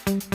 What's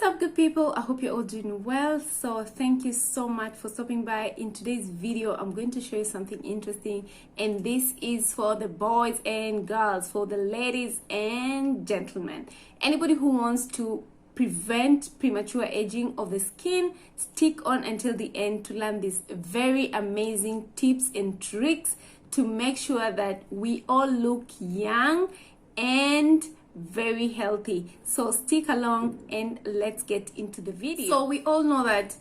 up, good people? I hope you're all doing well. So thank you so much for stopping by. In today's video, I'm going to show you something interesting, and this is for the boys and girls, for the ladies and gentlemen. Anybody who wants to prevent premature aging of the skin, stick on until the end to learn these very amazing tips and tricks to make sure that we all look young and very healthy. So stick along and let's get into the video. So we all know that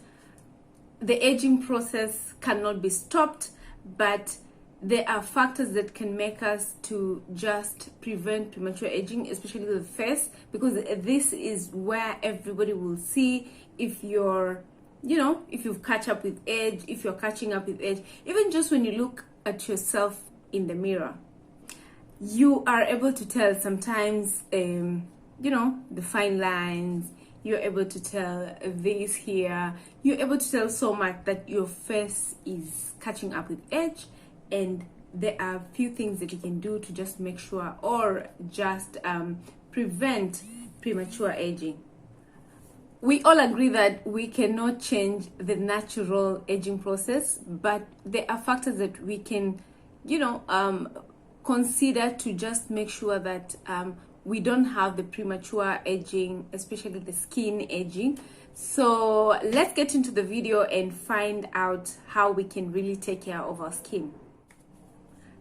the aging process cannot be stopped, but there are factors that can make us to just prevent premature aging, especially the face, because this is where everybody will see if you're, if you've catch up with age, if you're catching up with age. Even just when you look at yourself in the mirror, you are able to tell sometimes, the fine lines. You're able to tell this here. You're able to tell so much that your face is catching up with age. And there are a few things that you can do to just make sure, or just prevent premature aging. We all agree that we cannot change the natural aging process, but there are factors that we can, consider to just make sure that we don't have the premature aging, especially the skin aging. So let's get into the video and find out how we can really take care of our skin.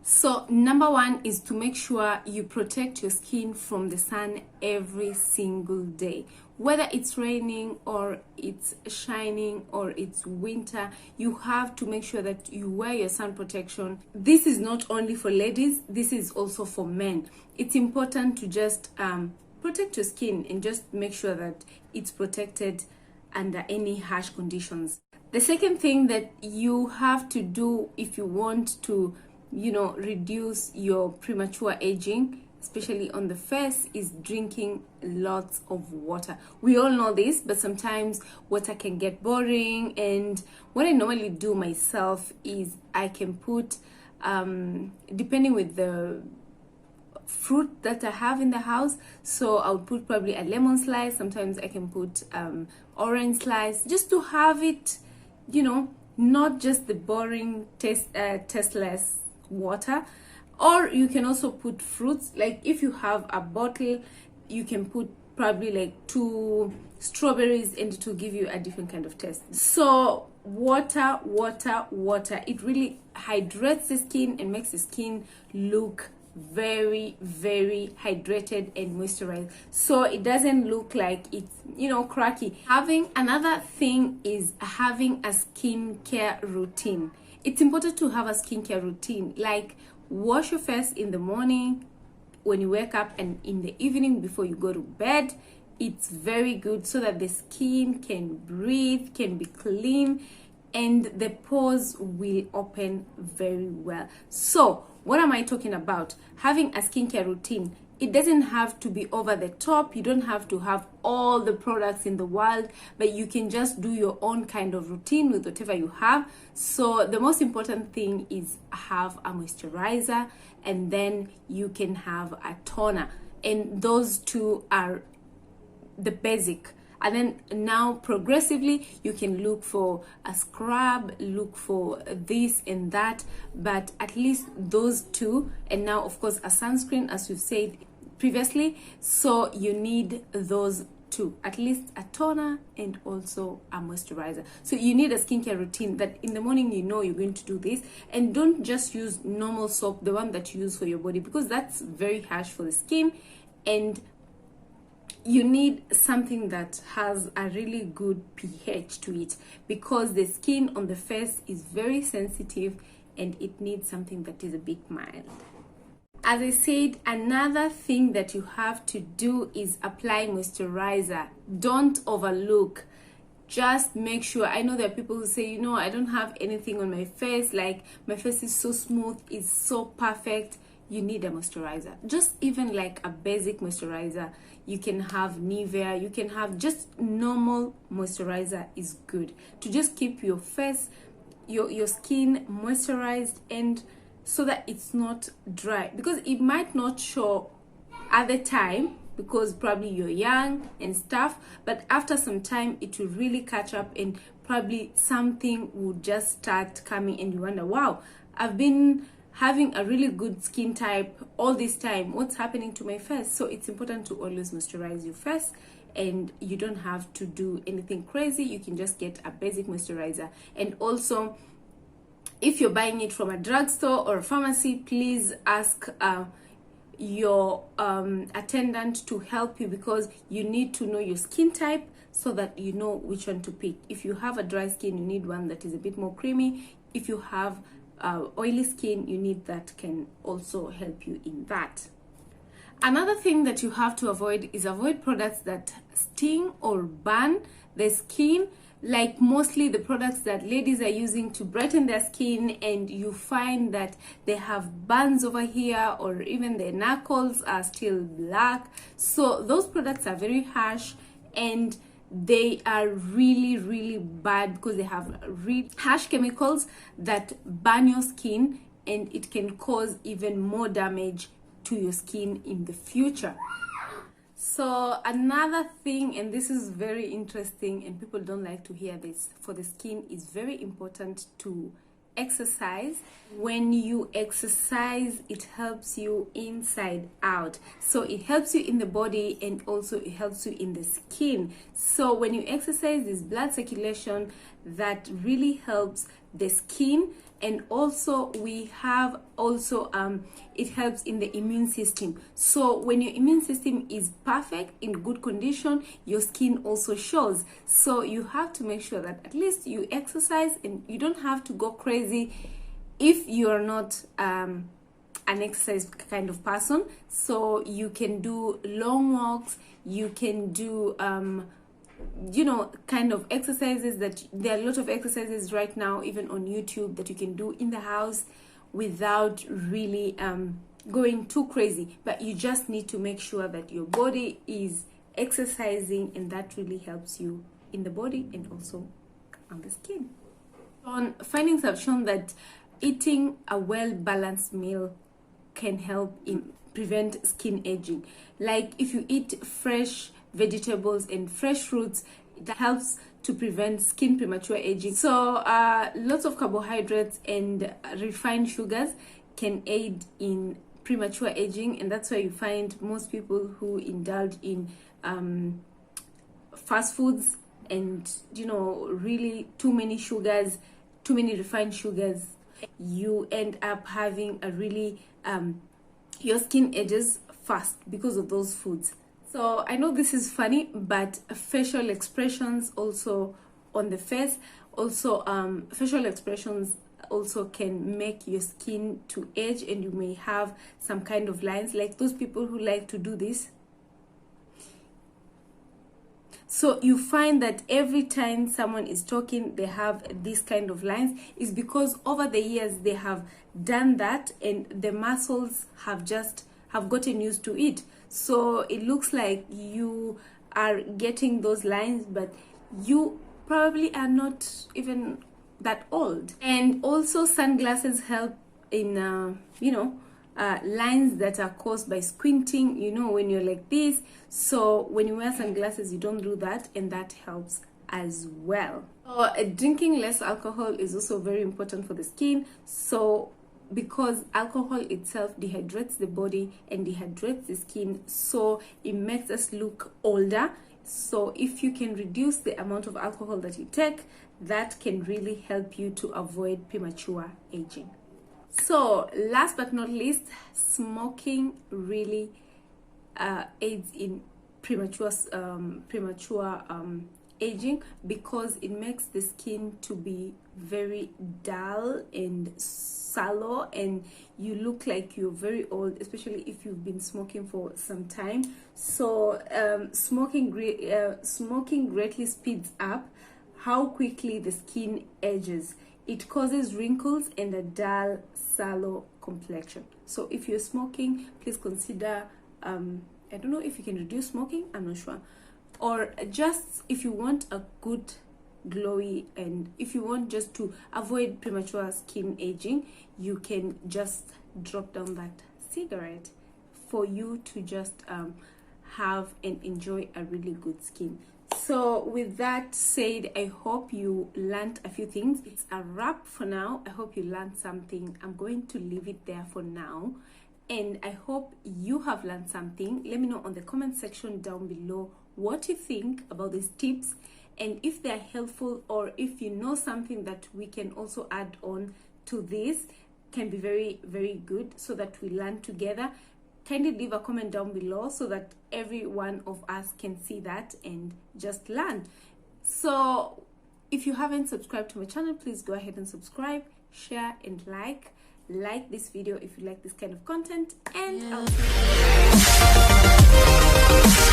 So number one is to make sure you protect your skin from the sun every single day. Whether it's raining or it's shining or it's winter, you have to make sure that you wear your sun protection. This is not only for ladies, this is also for men. It's important to just protect your skin and just make sure that it's protected under any harsh conditions. The second thing that you have to do if you want to reduce your premature aging, especially on the face, is drinking lots of water. We all know this, but sometimes water can get boring. And what I normally do myself is I can put, depending with the fruit that I have in the house, so I'll put probably a lemon slice. Sometimes I can put orange slice, just to have it, not just the boring tasteless water. Or you can also put fruits. Like if you have a bottle, you can put probably like 2 strawberries, and it will give you a different kind of taste. So water, it really hydrates the skin and makes the skin look very, very hydrated and moisturized, so it doesn't look like it's cracky. Another thing is having a skincare routine. It's important to have a skincare routine, like wash your face in the morning when you wake up, and in the evening before you go to bed. It's very good so that the skin can breathe, can be clean, and the pores will open very well. So what am I talking about? Having a skincare routine. It doesn't have to be over the top. You don't have to have all the products in the world, but you can just do your own kind of routine with whatever you have. So the most important thing is have a moisturizer, and then you can have a toner. And those two are the basic. And then now progressively you can look for a scrub, look for this and that, but at least those two. And now of course a sunscreen, as we've said previously. So you need those two, at least a toner and also a moisturizer. So you need a skincare routine that in the morning you're going to do this, and don't just use normal soap, the one that you use for your body, because that's very harsh for the skin. And you need something that has a really good pH to it, because the skin on the face is very sensitive and it needs something that is a bit mild. As I said, another thing that you have to do is apply moisturizer. Don't overlook. Just make sure. I know there are people who say, I don't have anything on my face, like my face is so smooth, it's so perfect. You need a moisturizer. Just even like a basic moisturizer. You can have Nivea, you can have just normal moisturizer is good to just keep your face, your skin moisturized and so that it's not dry, because it might not show at the time because probably you're young and stuff, but after some time it will really catch up and probably something will just start coming and you wonder, wow, I've been having a really good skin type all this time, what's happening to my face? So it's important to always moisturize your face, and you don't have to do anything crazy. You can just get a basic moisturizer. And also, if you're buying it from a drugstore or a pharmacy, please ask your attendant to help you, because you need to know your skin type so that you know which one to pick. If you have a dry skin, you need one that is a bit more creamy. If you have oily skin, you need that can also help you in that. Another thing that you have to avoid is avoid products that sting or burn the skin, like mostly the products that ladies are using to brighten their skin, and you find that they have burns over here, or even their knuckles are still black. So those products are very harsh, and they are really bad because they have really harsh chemicals that burn your skin, and it can cause even more damage to your skin in the future. So another thing, and this is very interesting and people don't like to hear this, for the skin is very important to exercise. When you exercise, it helps you inside out. So it helps you in the body, and also it helps you in the skin. So when you exercise, there's blood circulation that really helps the skin. And also we have also it helps in the immune system. So when your immune system is perfect, in good condition, your skin also shows. So you have to make sure that at least you exercise, and you don't have to go crazy if you're not an exercise kind of person. So you can do long walks, you can do kind of exercises that there are a lot of exercises right now even on YouTube that you can do in the house without really going too crazy. But you just need to make sure that your body is exercising, and that really helps you in the body and also on the skin. Findings have shown that eating a well-balanced meal can help in prevent skin aging. Like if you eat fresh vegetables and fresh fruits, that helps to prevent skin premature aging. So lots of carbohydrates and refined sugars can aid in premature aging, and that's why you find most people who indulge in fast foods and really too many sugars, too many refined sugars, you end up having a really your skin ages fast because of those foods. So I know this is funny, but facial expressions also on the face, also facial expressions also can make your skin to age, and you may have some kind of lines, like those people who like to do this. So you find that every time someone is talking, they have this kind of lines. Is because over the years they have done that, and the muscles have gotten used to it. So it looks like you are getting those lines, but you probably are not even that old. And also sunglasses help in lines that are caused by squinting, when you're like this. So when you wear sunglasses, you don't do that, and that helps as well. Drinking less alcohol is also very important for the skin. So because alcohol itself dehydrates the body and dehydrates the skin, so it makes us look older. So if you can reduce the amount of alcohol that you take, that can really help you to avoid premature aging. So last but not least, smoking really aids in premature aging, because it makes the skin to be very dull and sallow, and you look like you're very old, especially if you've been smoking for some time. So smoking greatly speeds up how quickly the skin ages. It causes wrinkles and a dull, sallow complexion. So if you're smoking, please consider I don't know if you can reduce smoking, I'm not sure, or just if you want a good glowy. And if you want just to avoid premature skin aging, you can just drop down that cigarette for you to just have and enjoy a really good skin. So with that said, I hope you learned a few things. It's a wrap for now. I hope you learned something. I'm going to leave it there for now, and I hope you have learned something. Let me know on the comment section down below what you think about these tips, and if they're helpful, or if you know something that we can also add on to this, can be very, very good, so that we learn together. Kindly leave a comment down below so that every one of us can see that and just learn. So if you haven't subscribed to my channel, please go ahead and subscribe, share, and like this video if you like this kind of content, and I'll see you